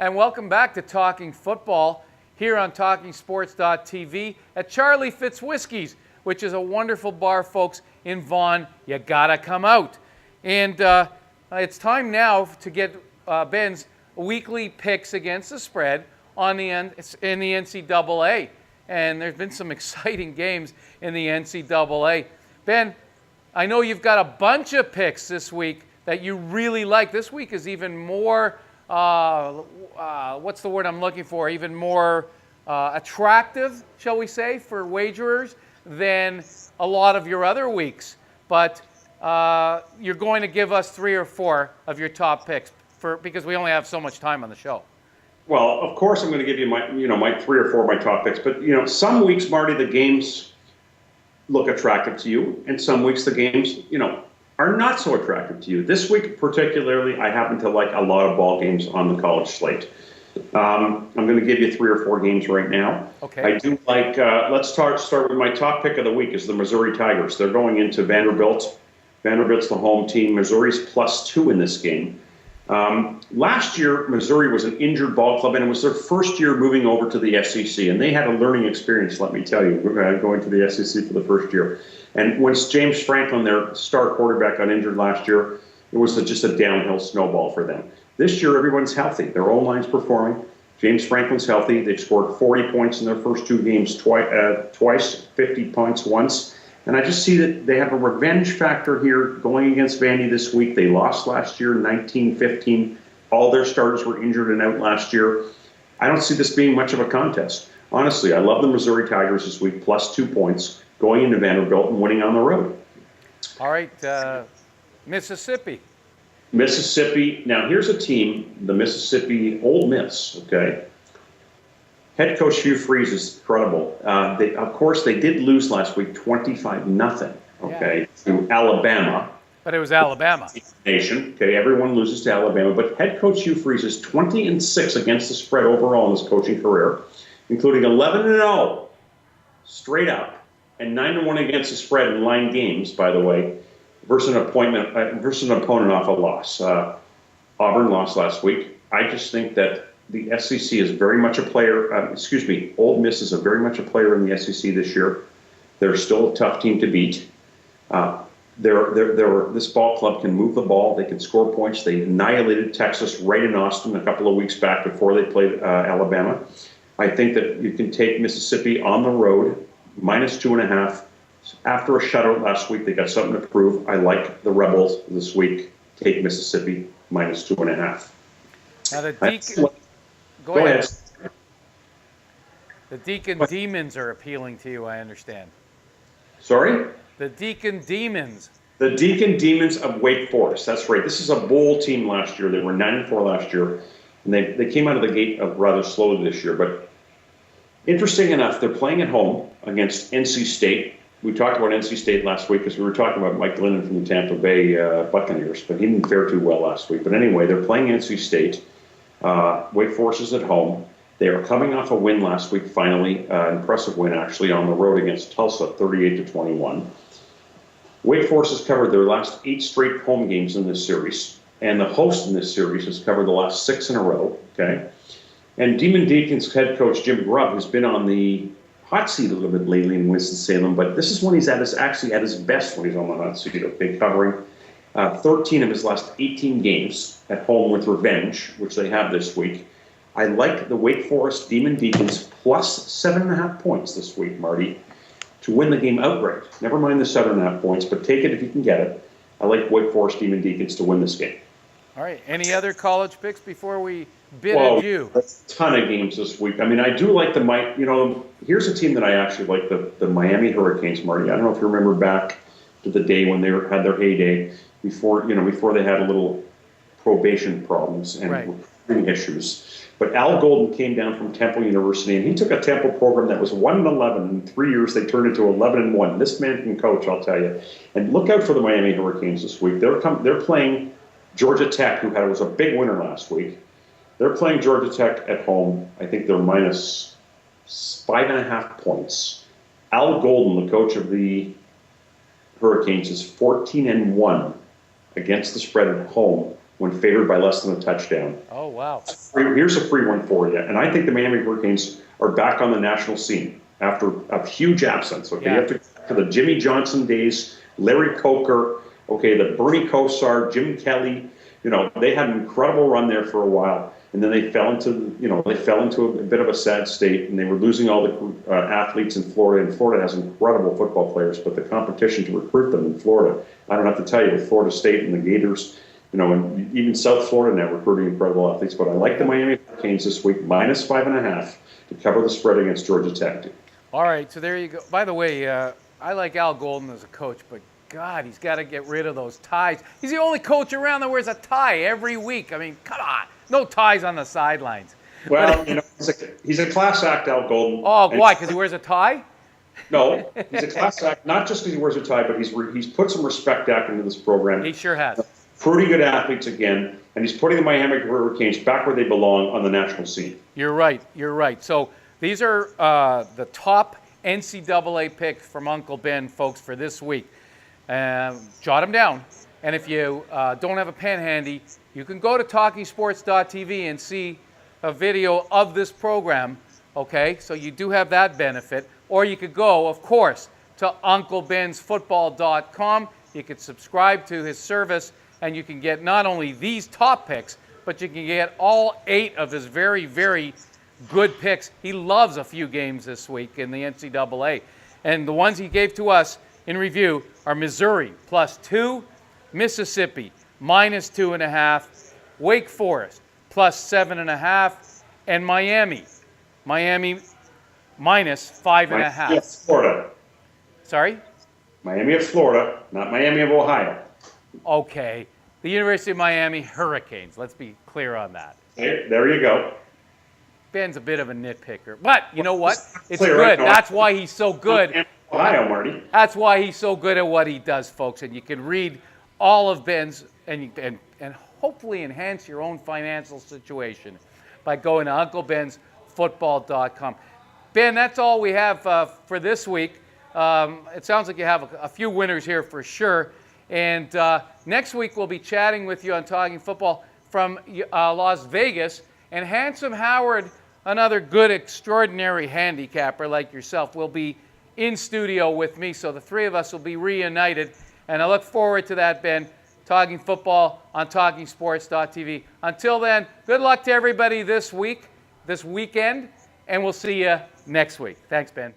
And welcome back to Talking Football here on TalkingSports.tv at Charlie Fitz Whiskey's, which is a wonderful bar, folks, in Vaughan. You gotta come out. And it's time now to get Ben's weekly picks against the spread in the NCAA. And there's been some exciting games in the NCAA. Ben, I know you've got a bunch of picks this week that you really like. This week is even more, what's the word I'm looking for, even more attractive, shall we say, for wagerers than a lot of your other weeks. But you're going to give us 3 or 4 of your top picks because we only have so much time on the show. Well, of course, I'm going to give you my 3 or 4 of my top picks. But some weeks, Marty, the games look attractive to you, and some weeks the games, are not so attractive to you. This week, particularly, I happen to like a lot of ball games on the college slate. I'm going to give you 3 or 4 games right now. Okay. I do like. Let's start with my top pick of the week is the Missouri Tigers. They're going into Vanderbilt. Vanderbilt's the home team. Missouri's +2 in this game. Last year, Missouri was an injured ball club, and it was their first year moving over to the SEC, and they had a learning experience, let me tell you, going to the SEC for the first year. And once James Franklin, their star quarterback, got injured last year, it was just a downhill snowball for them. This year, everyone's healthy. Their O-line's performing. James Franklin's healthy. They've scored 40 points in their first 2 games, twice, 50 points once. And I just see that they have a revenge factor here going against Vandy this week. They lost last year, 19-15. All their starters were injured and out last year. I don't see this being much of a contest. Honestly, I love the Missouri Tigers this week, +2 points, going into Vanderbilt and winning on the road. All right, Mississippi. Mississippi. Now, here's a team, the Mississippi Ole Miss, okay? Head coach Hugh Freeze is incredible. Of course, they did lose last week 25-0, okay, to Alabama. But it was Alabama. Nation, okay, everyone loses to Alabama. But head coach Hugh Freeze is 20-6 against the spread overall in his coaching career, including 11-0 straight up and 9-1 against the spread in line games, by the way, versus an opponent off a loss. Auburn lost last week. I just think that the SEC is very much a player. Ole Miss is very much a player in the SEC this year. They're still a tough team to beat. This ball club can move the ball. They can score points. They annihilated Texas right in Austin a couple of weeks back before they played Alabama. I think that you can take Mississippi on the road, -2.5. After a shutout last week, they got something to prove. I like the Rebels this week. Take Mississippi -2.5. Now the Deacon. Go ahead. The Deacon Demons are appealing to you, I understand. Sorry? The Deacon Demons. The Deacon Demons of Wake Forest. That's right. This is a bowl team last year. They were 9-4 last year, and they came out of the gate rather slowly this year. But interesting enough, they're playing at home against NC State. We talked about NC State last week because we were talking about Mike Glennon from the Tampa Bay Buccaneers, but he didn't fare too well last week. But anyway, they're playing NC State. Wake Forest is at home. They are coming off a win last week, finally, impressive win actually on the road against Tulsa, 38-21. Wake Forest has covered their last 8 straight home games in this series, and the host in this series has covered the last 6 in a row. Okay, and Demon Deacons head coach Jim Grubb has been on the hot seat a little bit lately in Winston-Salem, but this is when he's at his best when he's on the hot seat. Okay, covering 13 of his last 18 games at home with revenge, which they have this week. I like the Wake Forest Demon Deacons +7.5 points this week, Marty, to win the game outright. Never mind the 7.5 points, but take it if you can get it. I like Wake Forest Demon Deacons to win this game. All right. Any other college picks before we bid adieu? That's a ton of games this week. I mean, I do like here's a team that I actually like, the Miami Hurricanes, Marty. I don't know if you remember back to the day when they had their heyday, before they had a little probation problems and issues. But Al Golden came down from Temple University, and he took a Temple program that was 1-11. In 3 years, they turned into 11-1. This man can coach, I'll tell you. And look out for the Miami Hurricanes this week. They're playing Georgia Tech, who was a big winner last week. They're playing Georgia Tech at home. I think they're -5.5 points. Al Golden, the coach of the Hurricanes, is 14-1 against the spread at home when favored by less than a touchdown. Oh, wow. Here's a free one for you. And I think the Miami Hurricanes are back on the national scene after a huge absence. Okay, Yeah. you have to go back to the Jimmy Johnson days, Larry Coker, okay, the Bernie Kosar, Jim Kelly. You know, they had an incredible run there for a while. And then they fell into a bit of a sad state, and they were losing all the athletes in Florida. And Florida has incredible football players, but the competition to recruit them in Florida, I don't have to tell you, with Florida State and the Gators, you know, and even South Florida now recruiting incredible athletes. But I like the Miami Hurricanes this week, -5.5 to cover the spread against Georgia Tech. All right, so there you go. By the way, I like Al Golden as a coach, but God, he's got to get rid of those ties. He's the only coach around that wears a tie every week. I mean, come on. No ties on the sidelines. Well, you know, he's a class act, Al Golden. Oh, why? Because he wears a tie? No, he's a class act, not just because he wears a tie, but he's put some respect back into this program. He sure has. Pretty good athletes again, and he's putting the Miami Hurricanes back where they belong on the national scene. You're right. You're right. So these are the top NCAA picks from Uncle Ben, folks, for this week. Jot them down. And if you don't have a pen handy, you can go to talkingsports.tv and see a video of this program, okay? So you do have that benefit. Or you could go, of course, to UncleBen'sFootball.com. You could subscribe to his service, and you can get not only these top picks, but you can get all 8 of his very, very good picks. He loves a few games this week in the NCAA. And the ones he gave to us in review are Missouri +2, Mississippi -2.5, Wake Forest +7.5, and Miami -5.5. Yes, Florida. Sorry? Miami of Florida, not Miami of Ohio. Okay. The University of Miami Hurricanes. Let's be clear on that. Okay, there you go. Ben's a bit of a nitpicker. But you know what? It's Clear, good. right? No, That's why he's so good. Ohio, Marty. That's why he's so good at what he does, folks. And you can read all of Ben's and hopefully enhance your own financial situation by going to UncleBen'sFootball.com. Ben, that's all we have for this week. It sounds like you have a few winners here for sure. And next week we'll be chatting with you on Talking Football from Las Vegas. And Handsome Howard, another good, extraordinary handicapper like yourself, will be in studio with me. So the three of us will be reunited. And I look forward to that, Ben. Talking Football on TalkingSports.tv. Until then, good luck to everybody this weekend, and we'll see you next week. Thanks, Ben.